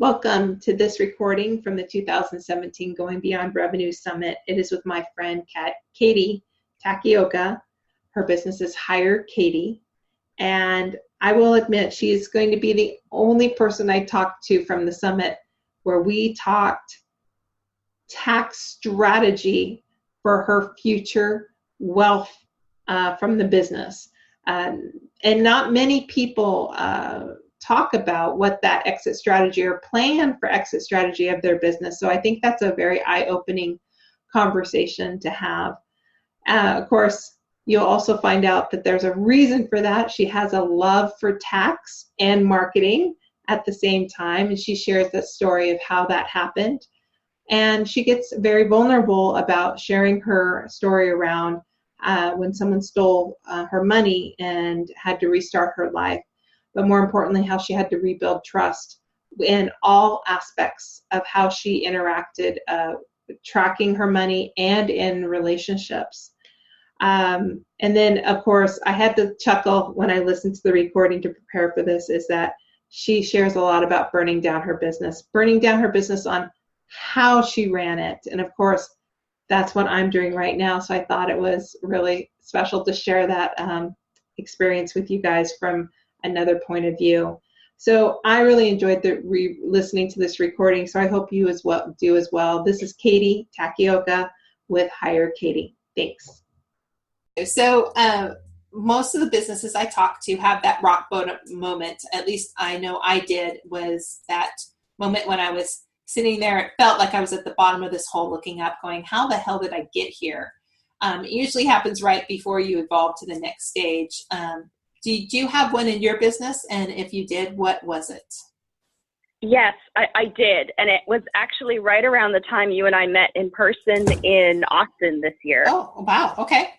Welcome to this recording from the 2017 Going Beyond Revenue Summit. It is with my friend Katy Takaoka. Her business is Hire Katy. And I will admit she is going to be the only person I talked to from the summit where we talked tax strategy for her future wealth from the business. And not many people talk about what that exit strategy or plan for exit strategy of their business. So I think that's a very eye-opening conversation to have. Of course, you'll also find out that there's a reason for that. She has a love for tax and marketing at the same time, and she shares the story of how that happened. And she gets very vulnerable about sharing her story around when someone stole her money and had to restart her life. But more importantly, how she had to rebuild trust in all aspects of how she interacted, tracking her money and in relationships. And then, of course, I had to chuckle when I listened to the recording to prepare for this, is that she shares a lot about burning down her business on how she ran it. And of course, that's what I'm doing right now. So I thought it was really special to share that experience with you guys from another point of view. So I really enjoyed listening to this recording. So I hope you do as well. This is Katy Takaoka with Hire Katy. Thanks. So most of the businesses I talk to have that rock bottom moment. At least I know I did, was that moment when I was sitting there. It felt like I was at the bottom of this hole looking up going, how the hell did I get here? It usually happens right before you evolve to the next stage. Did you have one in your business? And if you did, what was it? Yes, I did. And it was actually right around the time you and I met in person in Austin this year. Oh, wow. Okay.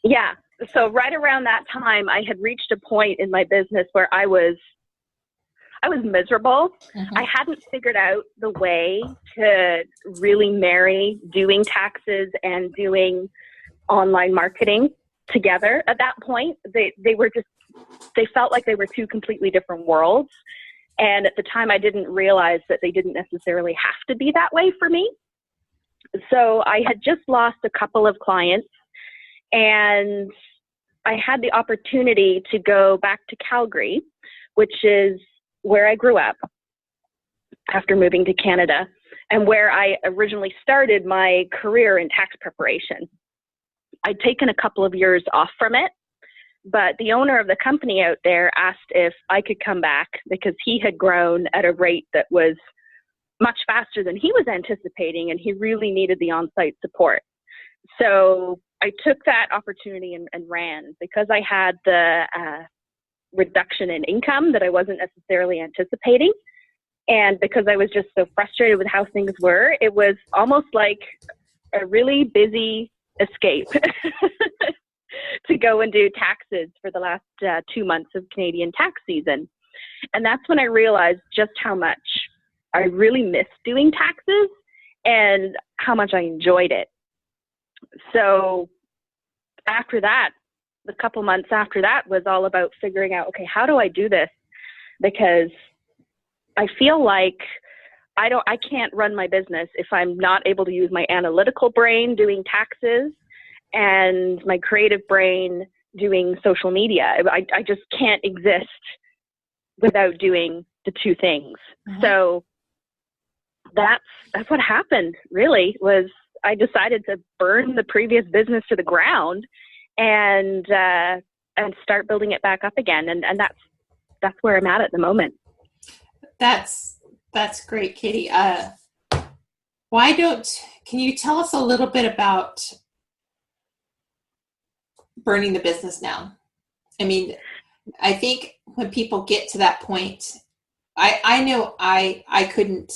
Yeah. So right around that time, I had reached a point in my business where I was miserable. Mm-hmm. I hadn't figured out the way to really marry doing taxes and doing online marketing together at that point. They felt like they were two completely different worlds. And at the time, I didn't realize that they didn't necessarily have to be that way for me. So I had just lost a couple of clients, and I had the opportunity to go back to Calgary, which is where I grew up after moving to Canada, and where I originally started my career in tax preparation. I'd taken a couple of years off from it, but the owner of the company out there asked if I could come back because he had grown at a rate that was much faster than he was anticipating, and he really needed the on-site support. So I took that opportunity and ran because I had the reduction in income that I wasn't necessarily anticipating. And because I was just so frustrated with how things were, it was almost like a really busy escape to go and do taxes for the last 2 months of Canadian tax season. And that's when I realized just how much I really missed doing taxes and how much I enjoyed it. So after that, the couple months after that was all about figuring out, okay, how do I do this? Because I feel like I can't run my business if I'm not able to use my analytical brain doing taxes and my creative brain doing social media. I just can't exist without doing the two things. Mm-hmm. So that's what happened, really, was I decided to burn the previous business to the ground and start building it back up again. And that's where I'm at the moment. That's great, Katy. Can you tell us a little bit about burning the business down? I mean, I think when people get to that point, I know I couldn't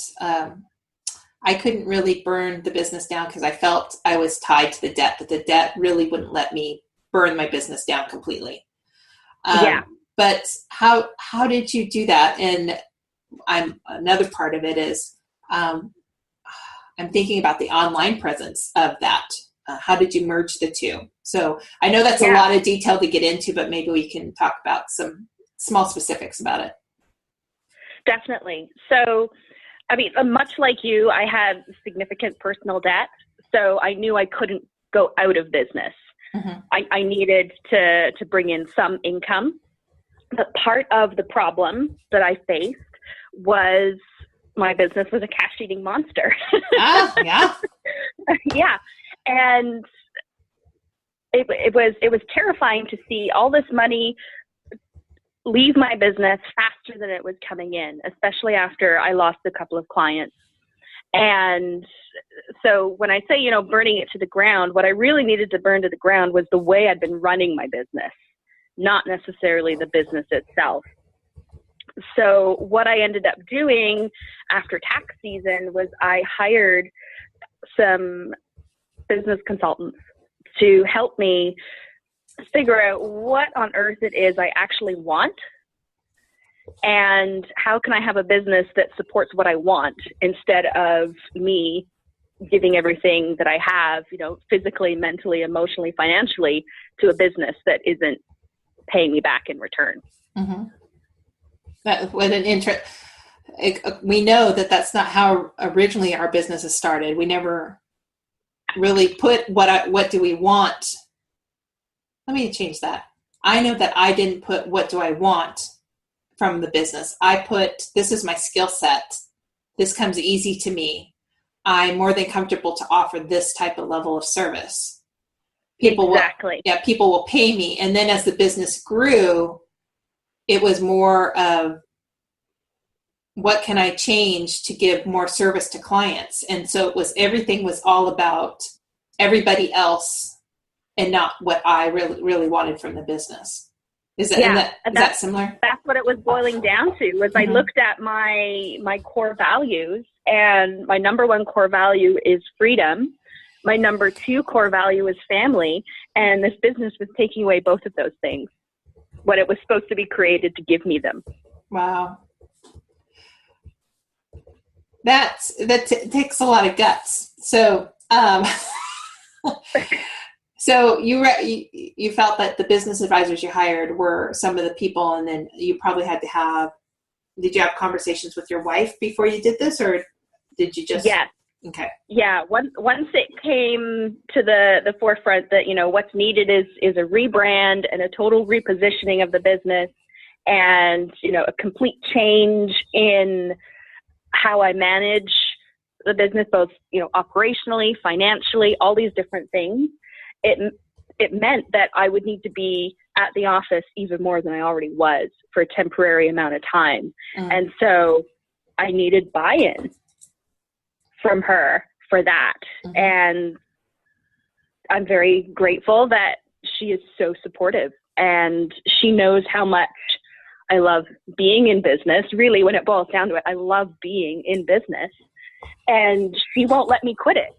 really burn the business down because I felt I was tied to the debt, but the debt really wouldn't let me burn my business down completely. Yeah. But how did you do that? And another part of it is I'm thinking about the online presence of that. How did you merge the two? So I know that's a lot of detail to get into, but maybe we can talk about some small specifics about it. definitely. So, I mean, much like you, I had significant personal debt, so I knew I couldn't go out of business. Mm-hmm. I needed to bring in some income. But part of the problem that I faced was my business was a cash-eating monster. Yeah. Yeah. And it was terrifying to see all this money leave my business faster than it was coming in, especially after I lost a couple of clients. And so when I say, burning it to the ground, what I really needed to burn to the ground was the way I'd been running my business, not necessarily the business itself. So what I ended up doing after tax season was I hired some business consultants to help me figure out what on earth it is I actually want and how can I have a business that supports what I want instead of me giving everything that I have, physically, mentally, emotionally, financially to a business that isn't paying me back in return. Mm-hmm. That with an interest, we know that that's not how originally our businesses started. We never really put what do we want. Let me change that. I know that I didn't put what do I want from the business. I put, this is my skill set. This comes easy to me. I'm more than comfortable to offer this type of level of service. People will pay me. And then as the business grew, it was more of what can I change to give more service to clients? And so everything was all about everybody else and not what I really wanted from the business. Is that similar? That's what it was boiling down to, was I looked at my core values, and my number one core value is freedom. My number two core value is family. And this business was taking away both of those things when it was supposed to be created to give me them. Wow. That takes a lot of guts. So, so you felt that the business advisors you hired were some of the people, and then you probably had to did you have conversations with your wife before you did this, or did you just? Yes. Okay. Yeah. Once it came to the forefront that, what's needed is a rebrand and a total repositioning of the business, and, a complete change in how I manage the business, both, operationally, financially, all these different things. It meant that I would need to be at the office even more than I already was for a temporary amount of time. And so I needed buy-in from her for that. And I'm very grateful that she is so supportive, and she knows how much I love being in business. Really, when it boils down to it, I love being in business, and she won't let me quit it.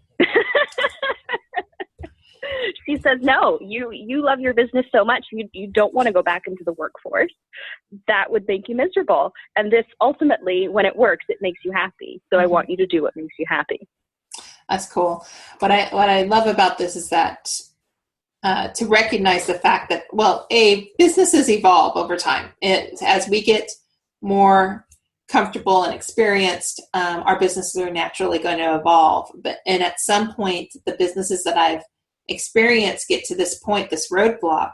She says, no, you love your business so much, you don't want to go back into the workforce. That would make you miserable. And this ultimately, when it works, it makes you happy. So I want you to do what makes you happy. That's cool. What I love about this is that to recognize the fact that, businesses evolve over time. As we get more comfortable and experienced, our businesses are naturally going to evolve. And at some point, the businesses that I've experienced get to this point, this roadblock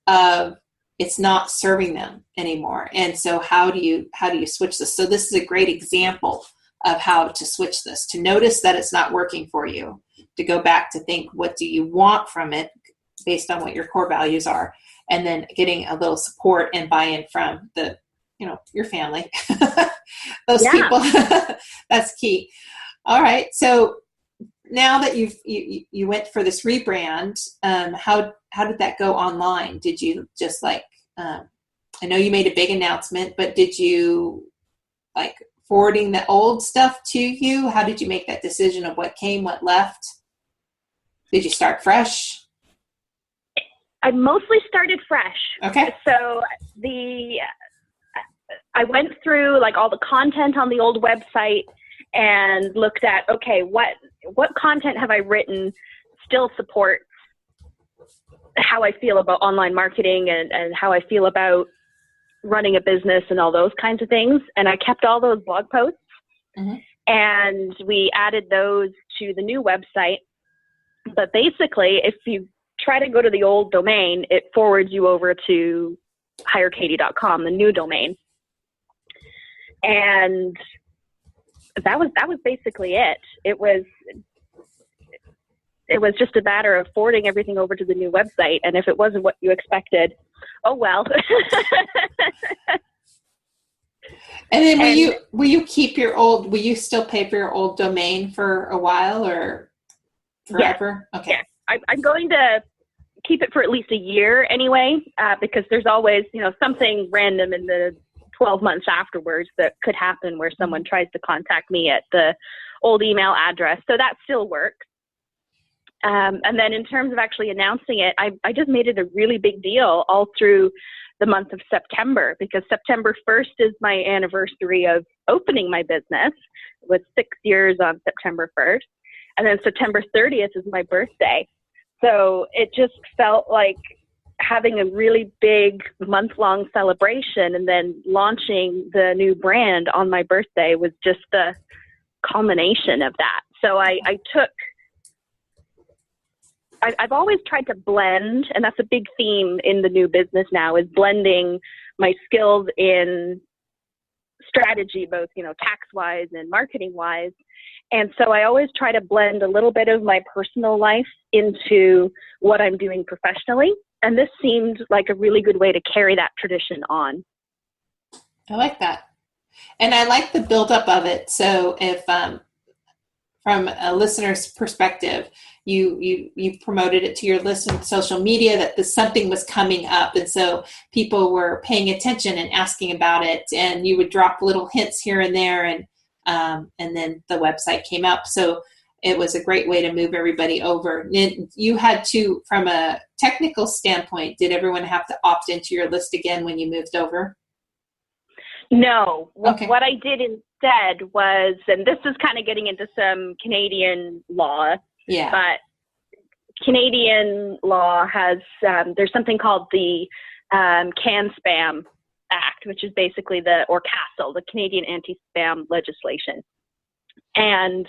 of it's not serving them anymore. And so how do you switch this? So this is a great example of how to switch this, to notice that it's not working for you, to go back to think, what do you want from it based on what your core values are, and then getting a little support and buy-in from your family. Those people, that's key. All right. So now that you went for this rebrand, how did that go online? Did you just I know you made a big announcement, but did you forwarding the old stuff to you? How did you make that decision of what came, what left? Did you start fresh? I mostly started fresh. Okay. So I went through all the content on the old website and looked at, okay, what content have I written still supports how I feel about online marketing and how I feel about running a business and all those kinds of things. And I kept all those blog posts, Mm-hmm. and we added those to the new website. But basically, if you try to go to the old domain, it forwards you over to hirekaty.com, the new domain. And that was basically it. It was just a matter of forwarding everything over to the new website. And if it wasn't what you expected, oh well. And then will you keep will you still pay for your old domain for a while or forever? Yes. Okay. Yes. I'm going to keep it for at least a year anyway, because there's always, something random in the 12 months afterwards that could happen where someone tries to contact me at the old email address. So that still works. And then in terms of actually announcing it, I just made it a really big deal all through the month of September, because September 1st is my anniversary of opening my business. It was 6 years on September 1st. And then September 30th is my birthday. So it just felt like having a really big month-long celebration and then launching the new brand on my birthday was just the culmination of that. So I've always tried to blend, and that's a big theme in the new business now, is blending my skills in strategy, both, tax-wise and marketing-wise. And so I always try to blend a little bit of my personal life into what I'm doing professionally. And this seemed like a really good way to carry that tradition on. I like that. And I like the buildup of it. So if, from a listener's perspective, you promoted it to your list on social media that something was coming up. And so people were paying attention and asking about it, and you would drop little hints here and there. And then the website came up. So it was a great way to move everybody over. And you had to, from a technical standpoint, did everyone have to opt into your list again when you moved over? No. Okay. What I did instead was, and this is kind of getting into some Canadian law, but Canadian law has, there's something called the CAN-SPAM Act, which is basically or CASL, the Canadian Anti-Spam Legislation. And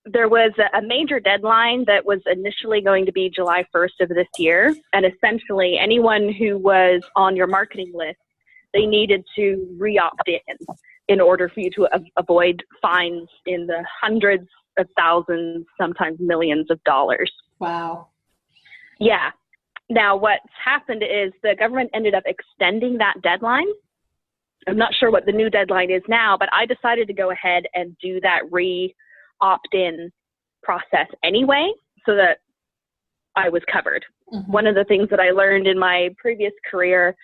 there was a major deadline that was initially going to be July 1st of this year. And essentially anyone who was on your marketing list, they needed to re-opt in order for you to avoid fines in the hundreds of thousands, sometimes millions of dollars. Wow. Yeah. Now, what's happened is the government ended up extending that deadline. I'm not sure what the new deadline is now, but I decided to go ahead and do that opt-in process anyway, so that I was covered. Mm-hmm. One of the things that I learned in my previous career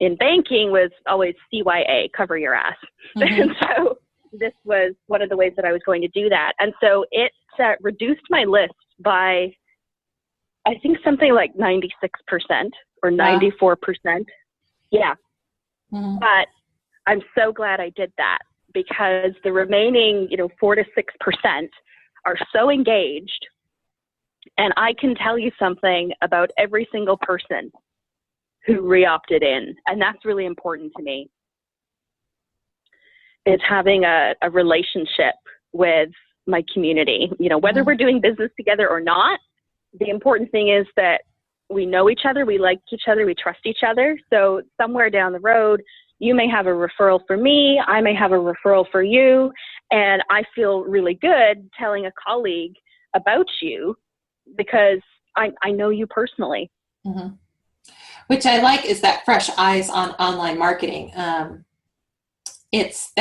in banking was always CYA, cover your ass. Mm-hmm. And so this was one of the ways that I was going to do that. And so it reduced my list by, I think, something like 96% or 94%. Wow. Yeah. Mm-hmm. But I'm so glad I did that, because the remaining, 4 to 6% are so engaged. And I can tell you something about every single person who re-opted in. And that's really important to me. It's having a relationship with my community. Whether we're doing business together or not, the important thing is that we know each other, we like each other, we trust each other. So somewhere down the road, you may have a referral for me, I may have a referral for you, and I feel really good telling a colleague about you because I know you personally. Mm-hmm. Which I like is that fresh eyes on online marketing. It's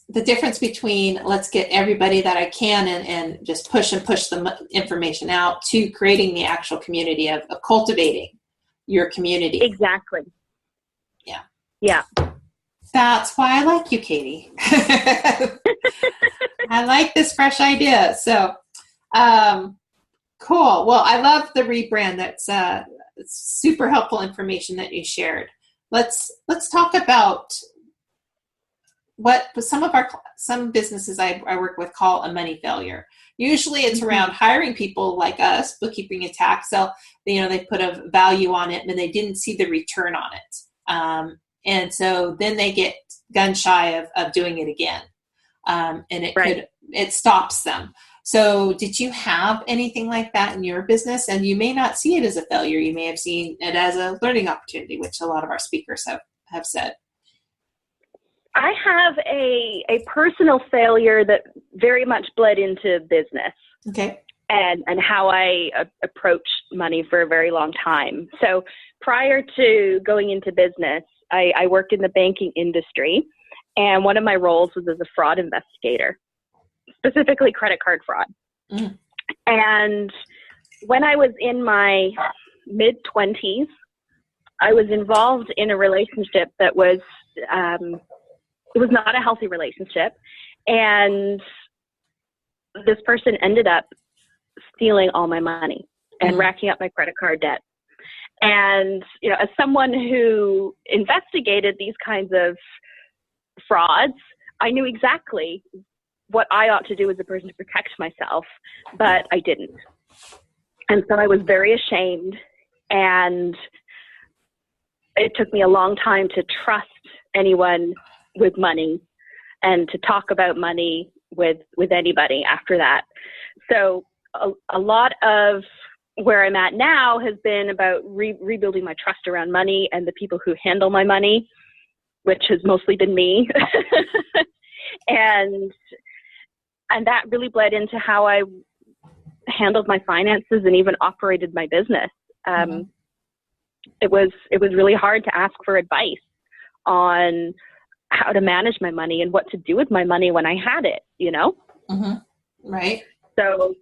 the difference between let's get everybody that I can and just push the information out to creating the actual community of cultivating your community. Exactly. Yeah. Yeah. That's why I like you, Katy. I like this fresh idea. So, cool. Well, I love the rebrand. That's super helpful information that you shared. Let's talk about what some businesses I work with call a money failure. Usually it's around hiring people like us, bookkeeping and tax. So, they put a value on it and they didn't see the return on it. And so then they get gun shy of doing it again. And it stops them. So did you have anything like that in your business? And you may not see it as a failure. You may have seen it as a learning opportunity, which a lot of our speakers have said. I have a personal failure that very much bled into business. Okay. And how I approached money for a very long time. So prior to going into business, I worked in the banking industry, and one of my roles was as a fraud investigator, specifically credit card fraud. Mm. And when I was in my mid-20s, I was involved in a relationship that was, it was not a healthy relationship. And this person ended up stealing all my money and racking up my credit card debt. And, as someone who investigated these kinds of frauds, I knew exactly what I ought to do as a person to protect myself, but I didn't. And so I was very ashamed, and it took me a long time to trust anyone with money and to talk about money with anybody after that. So a lot of where I'm at now has been about rebuilding my trust around money and the people who handle my money, which has mostly been me. and that really bled into how I handled my finances and even operated my business. It was really hard to ask for advice on how to manage my money and what to do with my money when I had it, Right. So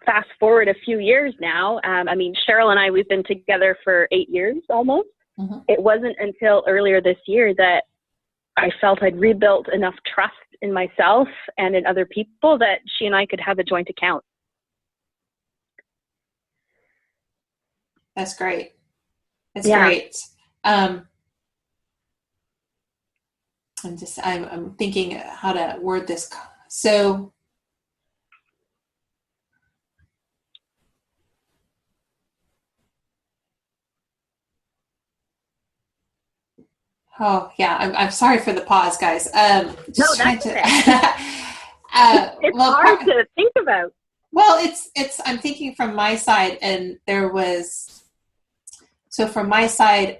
fast forward a few years now. Cheryl and I, we've been together for 8 years almost. Mm-hmm. It wasn't until earlier this year that I felt I'd rebuilt enough trust in myself and in other people that she and I could have a joint account. That's great. That's great. I'm thinking how to word this. So, I'm sorry for the pause, guys. No, that's okay. It's hard to think about. Well, I'm thinking from my side, and from my side,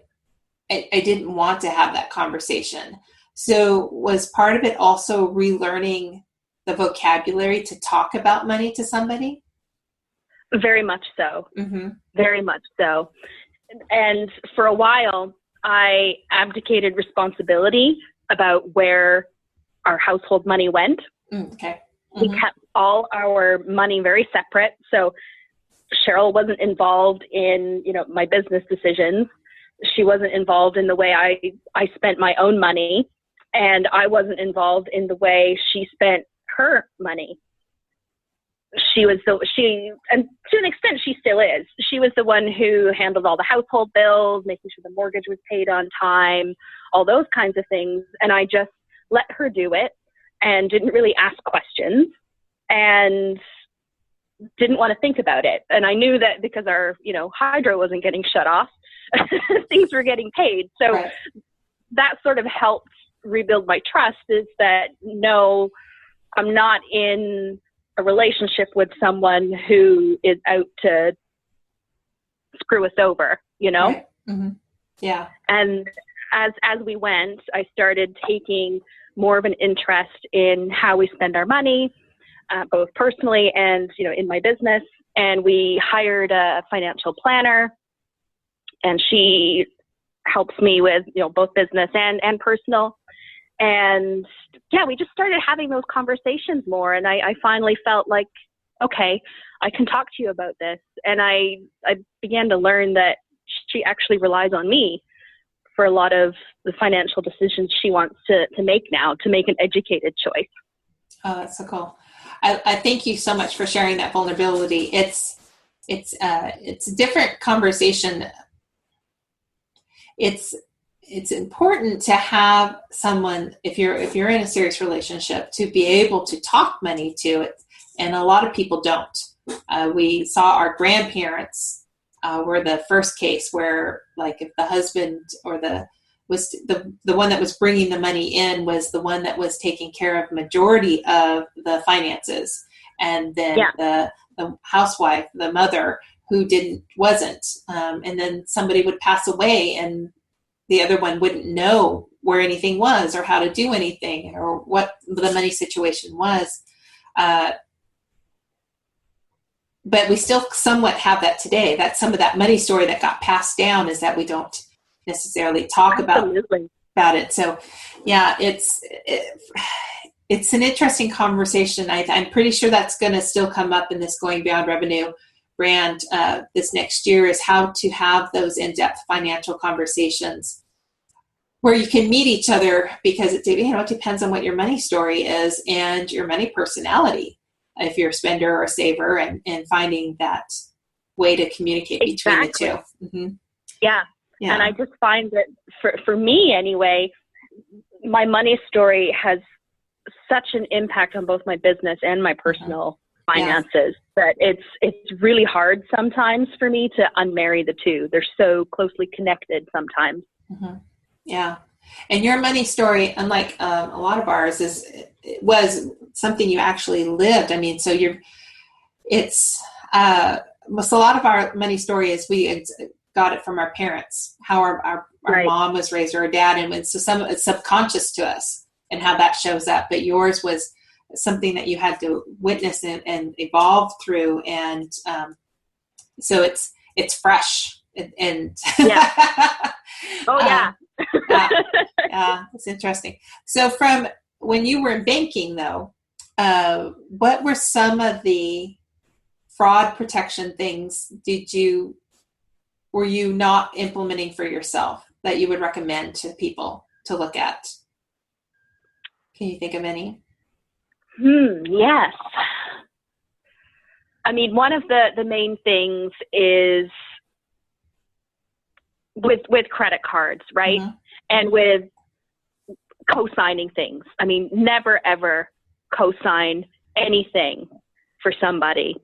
I didn't want to have that conversation. So was part of it also relearning the vocabulary to talk about money to somebody? Very much so. Mm-hmm. Very much so. And for a while, I abdicated responsibility about where our household money went. Okay. Mm-hmm. We kept all our money very separate. So Cheryl wasn't involved in, my business decisions. She wasn't involved in the way I spent my own money, and I wasn't involved in the way she spent her money. And to an extent, she still is. She was the one who handled all the household bills, making sure the mortgage was paid on time, all those kinds of things. And I just let her do it and didn't really ask questions and didn't want to think about it. And I knew that because our, hydro wasn't getting shut off, things were getting paid. So right. That sort of helped rebuild my trust, is that no, I'm not in a relationship with someone who is out to screw us over, Right. Mm-hmm. Yeah. And as we went, I started taking more of an interest in how we spend our money, both personally and, in my business. And we hired a financial planner, and she helps me with, both business and personal. And we just started having those conversations more. And I finally felt like, okay, I can talk to you about this. And I began to learn that she actually relies on me for a lot of the financial decisions she wants to make now, to make an educated choice. Oh, that's so cool. I thank you so much for sharing that vulnerability. It's a different conversation. It's it's important to have someone, if you're in a serious relationship, to be able to talk money to it. And a lot of people don't. We saw our grandparents were the first case where, like, if the husband or the one that was bringing the money in was the one that was taking care of majority of the finances, and then the housewife, the mother, who wasn't, and then somebody would pass away and the other one wouldn't know where anything was or how to do anything or what the money situation was. But we still somewhat have that today. That's some of that money story that got passed down, is that we don't necessarily talk about it. So yeah, it's an interesting conversation. I'm pretty sure that's going to still come up in this Going Beyond Revenue brand this next year, is how to have those in-depth financial conversations where you can meet each other, because it depends on what your money story is and your money personality, if you're a spender or a saver, and finding that way to communicate between the two. Mm-hmm. Yeah. And I just find that for me anyway, my money story has such an impact on both my business and my personal finances that it's really hard sometimes for me to unmarry the two. They're so closely connected sometimes. Mm-hmm. Yeah. And your money story, unlike a lot of ours, was something you actually lived. I mean, so it's a lot of our money story is we got it from our parents, how our mom was raised, or our dad, and so some of it's subconscious to us and how that shows up. But yours was something that you had to witness and evolve through, and so it's fresh and it's interesting. So from when you were in banking, though, what were some of the fraud protection things were you not implementing for yourself that you would recommend to people to look at? Can you think of any? Yes. I mean, one of the main things is with credit cards, right? Mm-hmm. And with co-signing things. I mean, never, ever co-sign anything for somebody.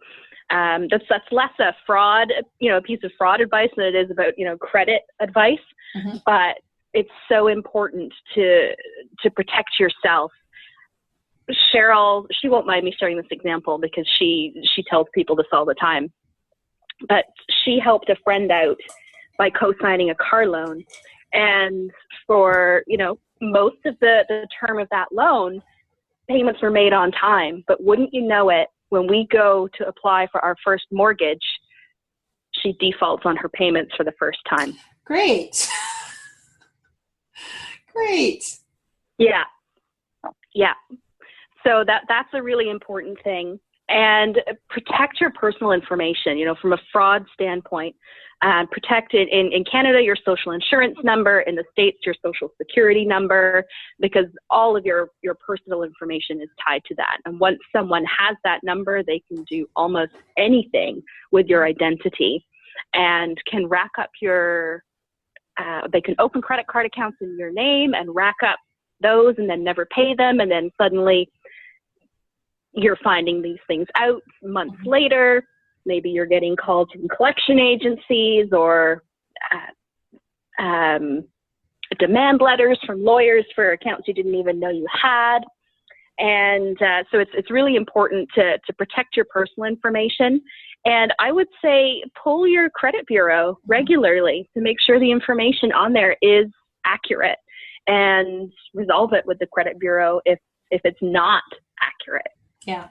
That's less a fraud, a piece of fraud advice than it is about, credit advice. Mm-hmm. But it's so important to protect yourself. Cheryl, she won't mind me sharing this example because she tells people this all the time. But she helped a friend out by co-signing a car loan. And for, most of the term of that loan, payments were made on time. But wouldn't you know it, when we go to apply for our first mortgage, she defaults on her payments for the first time. Great. Great. Yeah. Yeah. So that's a really important thing. And protect your personal information, from a fraud standpoint. Protect it in Canada, your social insurance number, in the States, your social security number, because all of your personal information is tied to that. And once someone has that number, they can do almost anything with your identity and can rack up they can open credit card accounts in your name and rack up those and then never pay them. And then suddenly you're finding these things out months later. Maybe you're getting calls from collection agencies or demand letters from lawyers for accounts you didn't even know you had. And so it's really important to protect your personal information. And I would say pull your credit bureau regularly to make sure the information on there is accurate, and resolve it with the credit bureau if it's not accurate. Yeah,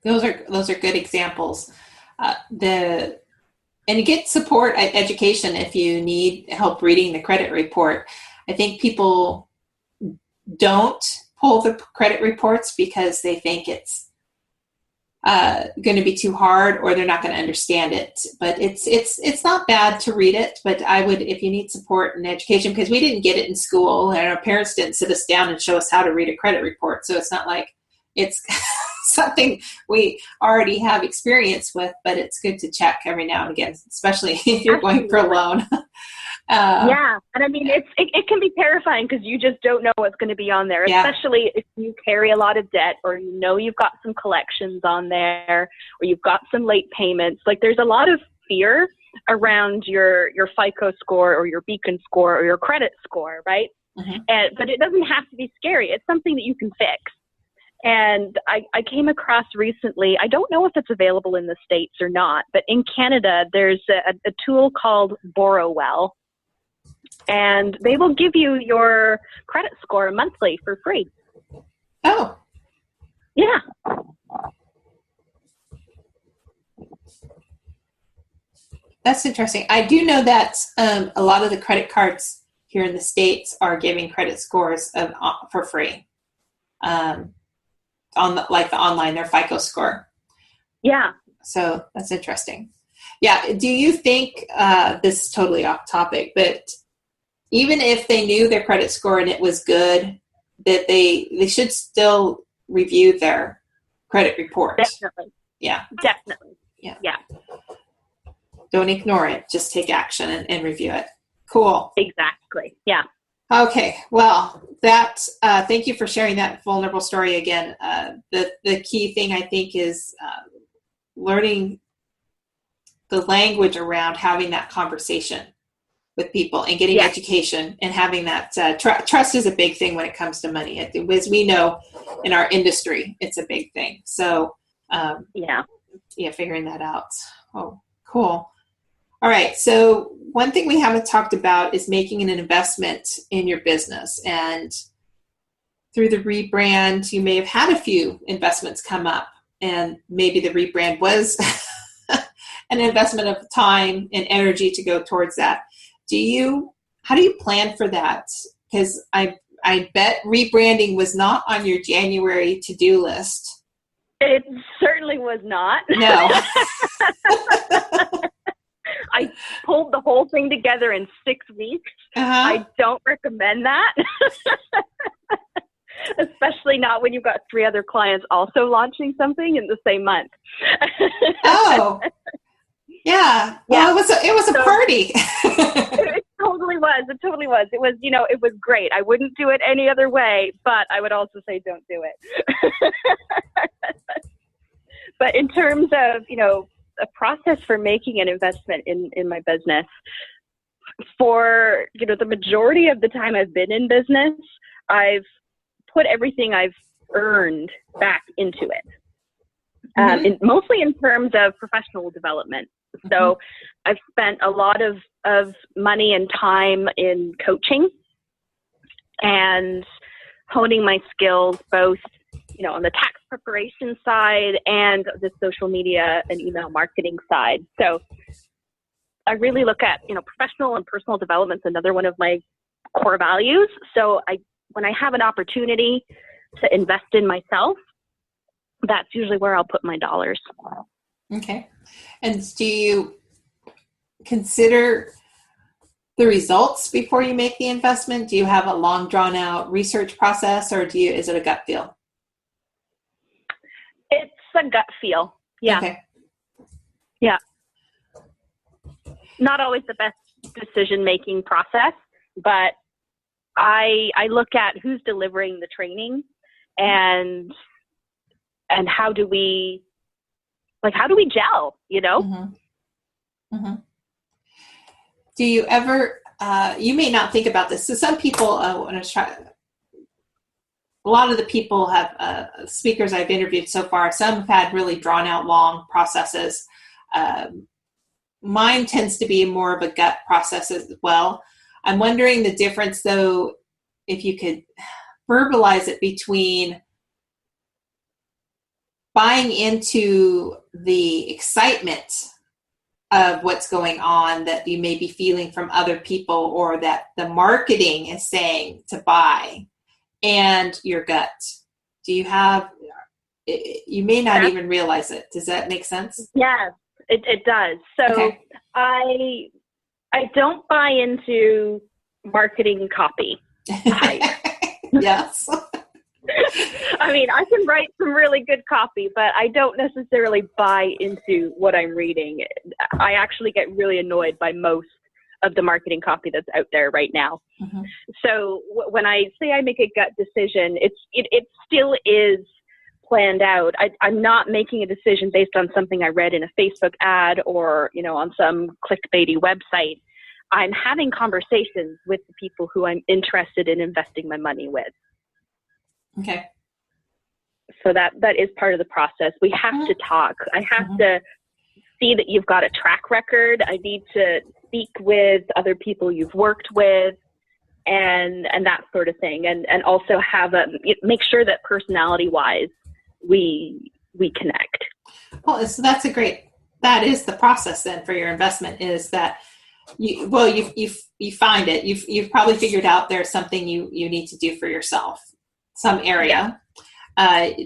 those are good examples. And you get support at education if you need help reading the credit report. I think people don't pull the credit reports because they think it's going to be too hard, or they're not going to understand it. But it's not bad to read it. But I would, if you need support in education, because we didn't get it in school, and our parents didn't sit us down and show us how to read a credit report. So it's not like it's something we already have experience with, but it's good to check every now and again, especially if you're going for a loan. Yeah. And I mean, it can be terrifying because you just don't know what's going to be on there, especially if you carry a lot of debt or you know you've got some collections on there or you've got some late payments. Like there's a lot of fear around your FICO score or your Beacon score or your credit score, right? Mm-hmm. But it doesn't have to be scary. It's something that you can fix. And I came across recently, I don't know if it's available in the States or not, but in Canada, there's a tool called Borrowell. And they will give you your credit score monthly for free. Oh. Yeah. That's interesting. I do know that a lot of the credit cards here in the States are giving credit scores for free on the online, their FICO score. Yeah. So that's interesting. Yeah. Do you think, this is totally off topic, but even if they knew their credit score and it was good, that they should still review their credit report? Definitely. Yeah. Definitely. Yeah. Yeah. Don't ignore it. Just take action and review it. Cool. Exactly. Yeah. Okay. Well, thank you for sharing that vulnerable story again. The key thing I think is learning the language around having that conversation with people and getting education and having that trust is a big thing when it comes to money. As we know in our industry, it's a big thing. So figuring that out. Oh, cool. All right. So one thing we haven't talked about is making an investment in your business. And through the rebrand, you may have had a few investments come up, and maybe the rebrand was an investment of time and energy to go towards that. How do you plan for that? Because I bet rebranding was not on your January to-do list. It certainly was not. No. I pulled the whole thing together in 6 weeks. I don't recommend that. Especially not when you've got 3 other clients also launching something in the same month. Oh. Yeah. Well, it was a party. It totally was. It totally was. It was, it was great. I wouldn't do it any other way, but I would also say don't do it. But in terms of, a process for making an investment in my business, for, the majority of the time I've been in business, I've put everything I've earned back into it. Mostly in terms of professional development. So I've spent a lot of money and time in coaching and honing my skills, both, on the tax preparation side and the social media and email marketing side. So I really look at, professional and personal development is another one of my core values. So when I have an opportunity to invest in myself, that's usually where I'll put my dollars. Okay. And do you consider the results before you make the investment? Do you have a long drawn out research process, or is it a gut feel? It's a gut feel. Yeah. Okay. Yeah. Not always the best decision-making process, but I look at who's delivering the training and how do we gel, Do you ever, you may not think about this. So some people, a lot of the people have, speakers I've interviewed so far, some have had really drawn out long processes. Mine tends to be more of a gut process as well. I'm wondering the difference, though, if you could verbalize it between buying into the excitement of what's going on that you may be feeling from other people or that the marketing is saying to buy, and your gut. Do you have, you may not even realize it. Does that make sense? Yes, it does. So okay. I don't buy into marketing copy. Yes. I mean, I can write some really good copy, but I don't necessarily buy into what I'm reading. I actually get really annoyed by most of the marketing copy that's out there right now. Mm-hmm. So when I say I make a gut decision, it still is planned out. I'm not making a decision based on something I read in a Facebook ad or, on some clickbaity website. I'm having conversations with the people who I'm interested in investing my money with. Okay. So that is part of the process. We have to talk. I have to see that you've got a track record. I need to speak with other people you've worked with and that sort of thing. And also make sure that personality-wise, we connect. Well, so that is the process then for your investment, is that you find it. You've probably figured out there's something you need to do for yourself, some area.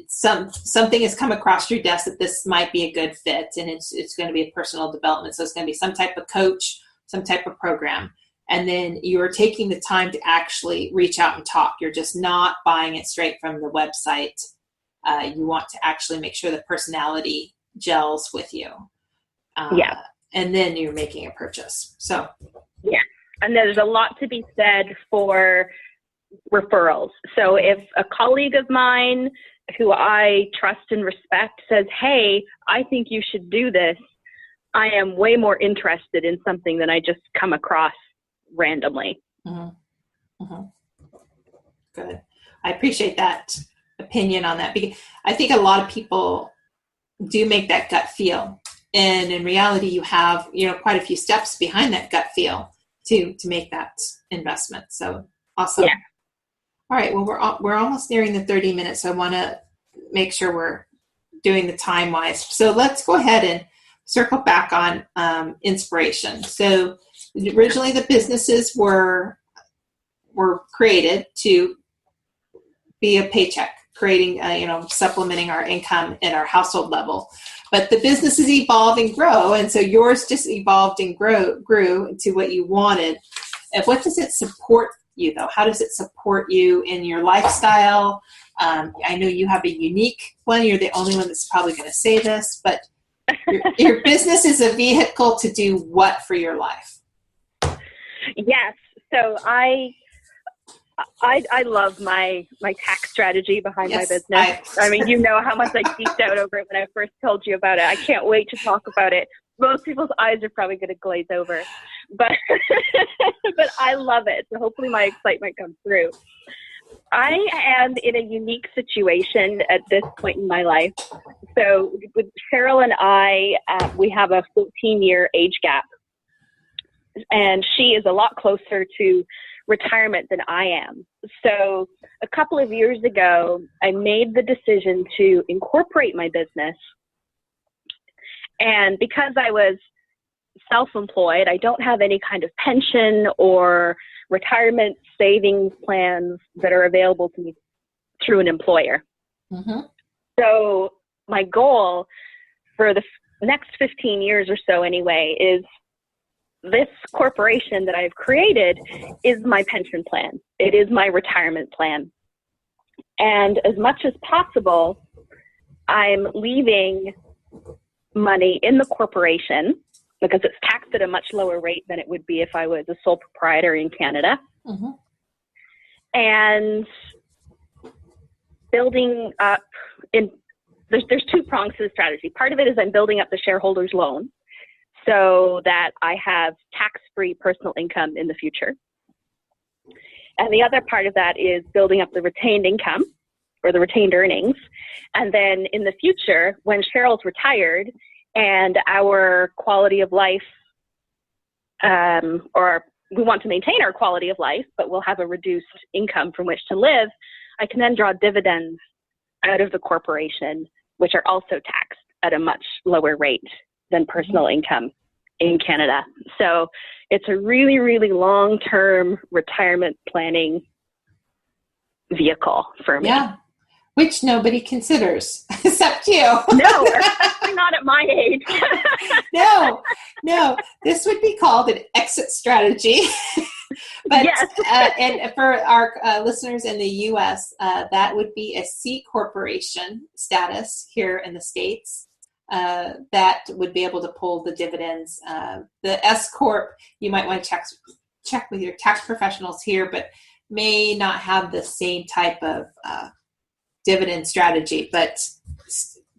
Something has come across your desk that this might be a good fit, and it's going to be a personal development. So it's going to be some type of coach, some type of program. And then you're taking the time to actually reach out and talk. You're just not buying it straight from the website. You want to actually make sure the personality gels with you. And then you're making a purchase. So, yeah. And there's a lot to be said for referrals. So if a colleague of mine who I trust and respect says, hey, I think you should do this, I am way more interested in something than I just come across randomly. Mm-hmm. Mm-hmm. Good. I appreciate that opinion on that, because I think a lot of people do make that gut feel. And in reality, you have, quite a few steps behind that gut feel to make that investment. So awesome. Yeah. All right. Well, we're almost nearing the 30 minutes. So I want to make sure we're doing the time wise. So let's go ahead and circle back on inspiration. So originally the businesses were created to be a paycheck, creating, supplementing our income at our household level. But the businesses evolve and grow. And so yours just evolved and grew into what you wanted. And what does it support you, though? How does it support you in your lifestyle? I know you have a unique one. You're the only one that's probably going to say this, but your business is a vehicle to do what for your life? Yes. So I love my tax strategy behind my business. I mean, you know how much I geeked out over it when I first told you about it. I can't wait to talk about it. Most people's eyes are probably going to glaze over, but but I love it. So hopefully my excitement comes through. I am in a unique situation at this point in my life. So with Cheryl and I, we have a 14-year age gap, and she is a lot closer to retirement than I am. So a couple of years ago, I made the decision to incorporate my business. And because I was self-employed, I don't have any kind of pension or retirement savings plans that are available to me through an employer. Mm-hmm. So my goal for the next 15 years or so anyway is this corporation that I've created is my pension plan. It is my retirement plan. And as much as possible, I'm leaving money in the corporation because it's taxed at a much lower rate than it would be if I was a sole proprietor in Canada. Mm-hmm. And building up there's two prongs to the strategy. Part of it is I'm building up the shareholders loan so that I have tax-free personal income in the future. And the other part of that is building up the retained income or the retained earnings. And then in the future, when Cheryl's retired and our quality of life, or we want to maintain our quality of life, but we'll have a reduced income from which to live, I can then draw dividends out of the corporation, which are also taxed at a much lower rate than personal income in Canada. So it's a really, really long-term retirement planning vehicle for me. Yeah, which nobody considers except you. No, especially not at my age. No. This would be called an exit strategy. But yes. And for our listeners in the U.S., that would be a C corporation status here in the States. that would be able to pull the dividends. The S Corp, you might want to check with your tax professionals here, but may not have the same type of dividend strategy, but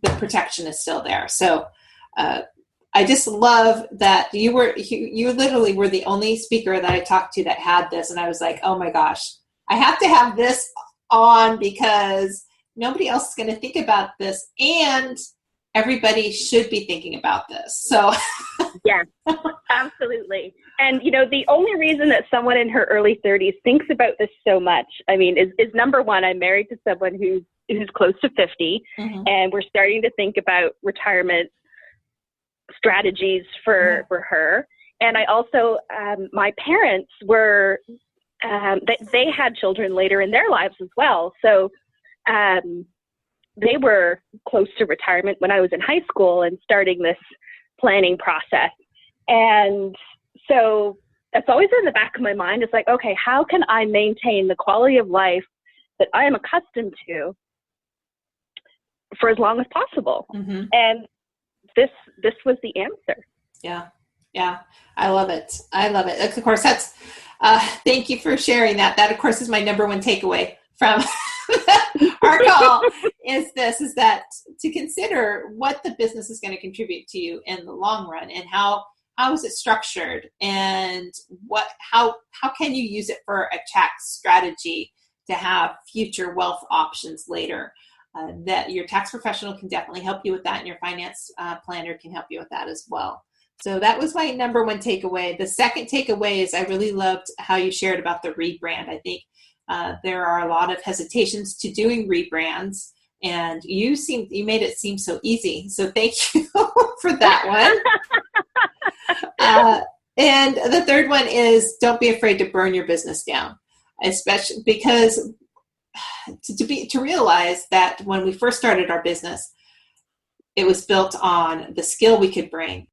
the protection is still there. So I just love that you literally were the only speaker that I talked to that had this, and I was like, oh my gosh, I have to have this on because nobody else is going to think about this, and everybody should be thinking about this. So yeah, absolutely. And the only reason that someone in her early 30s thinks about this so much, I mean, is number one, I'm married to someone who's close to 50, mm-hmm. and we're starting to think about retirement strategies for her. And I also, my parents were, they had children later in their lives as well. So they were close to retirement when I was in high school and starting this planning process. And so that's always in the back of my mind. It's like, okay, how can I maintain the quality of life that I am accustomed to for as long as possible? Mm-hmm. And this was the answer. Yeah. I love it. Of course, that's, thank you for sharing that. That, of course, is my number one takeaway from our call is that to consider what the business is going to contribute to you in the long run, and how is it structured, and how can you use it for a tax strategy to have future wealth options later. That your tax professional can definitely help you with that, and your finance planner can help you with that as well. So that was my number one takeaway. The second takeaway is I really loved how you shared about the rebrand. I think there are a lot of hesitations to doing rebrands, and you made it seem so easy. So thank you for that one. And the third one is don't be afraid to burn your business down, especially because to realize that when we first started our business, it was built on the skill we could bring,